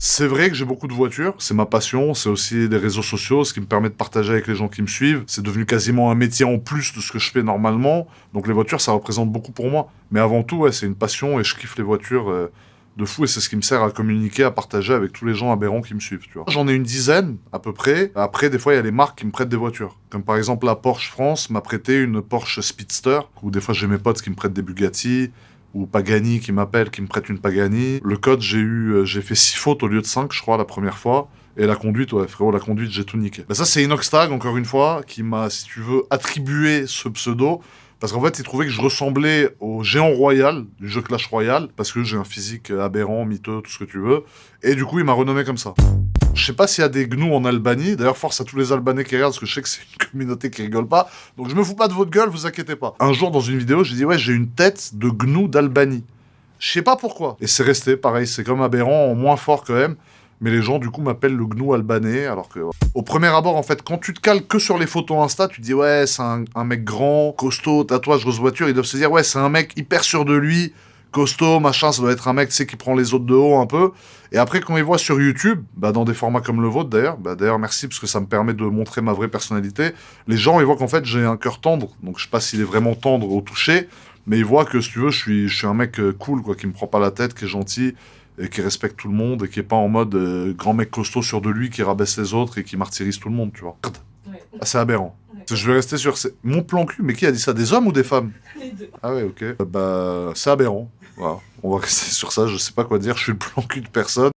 C'est vrai que j'ai beaucoup de voitures, c'est ma passion, c'est aussi des réseaux sociaux, ce qui me permet de partager avec les gens qui me suivent. C'est devenu quasiment un métier en plus de ce que je fais normalement. Donc les voitures, ça représente beaucoup pour moi. Mais avant tout, ouais, c'est une passion et je kiffe les voitures de fou et c'est ce qui me sert à communiquer, à partager avec tous les gens aberrants qui me suivent, tu vois. J'en ai une dizaine, à peu près. Après, des fois, il y a les marques qui me prêtent des voitures. Comme par exemple, la Porsche France m'a prêté une Porsche Speedster, ou des fois, j'ai mes potes qui me prêtent des Bugatti, ou Pagani qui m'appelle, qui me prête une Pagani. Le code, j'ai fait 6 fautes au lieu de 5, je crois, la première fois. Et la conduite, ouais, frérot, la conduite, j'ai tout niqué. Bah ça, c'est Inoxtag, encore une fois, qui m'a, si tu veux, attribué ce pseudo. Parce qu'en fait, il trouvait que je ressemblais au géant royal du jeu Clash Royale, parce que j'ai un physique aberrant, miteux, tout ce que tu veux. Et du coup, il m'a renommé comme ça. Je sais pas s'il y a des gnous en Albanie. D'ailleurs, force à tous les Albanais qui regardent, parce que je sais que c'est une communauté qui rigole pas. Donc je me fous pas de votre gueule, vous inquiétez pas. Un jour, dans une vidéo, j'ai dit, ouais, j'ai une tête de gnou d'Albanie. Je sais pas pourquoi. Et c'est resté, pareil, c'est comme aberrant, en moins fort quand même. Mais les gens, du coup, m'appellent le gnou albanais, alors que... Au premier abord, en fait, quand tu te cales que sur les photos Insta, tu te dis, ouais, c'est un mec grand, costaud, tatouage, grosse voiture. Ils doivent se dire, ouais, c'est un mec hyper sûr de lui, costaud, machin, ça doit être un mec, tu sais, qui prend les autres de haut un peu. Et après, quand ils voient sur YouTube, bah, dans des formats comme le vôtre d'ailleurs, bah, d'ailleurs, merci, parce que ça me permet de montrer ma vraie personnalité, les gens, ils voient qu'en fait, j'ai un cœur tendre. Donc, je sais pas s'il est vraiment tendre au toucher, mais ils voient que, si tu veux, je suis un mec cool, quoi, qui me prend pas la tête, qui est gentil, et qui respecte tout le monde, et qui est pas en mode grand mec costaud sûr de lui, qui rabaisse les autres et qui martyrise tout le monde, tu vois. Ouais. Ah, c'est aberrant. Ouais. Je vais rester sur mon plan cul, mais qui a dit ça? Des hommes ou des femmes? Les deux. Ah ouais, ok. Bah, c'est aberrant. Voilà. On va rester sur ça, je sais pas quoi dire, je suis le plan cul de personne.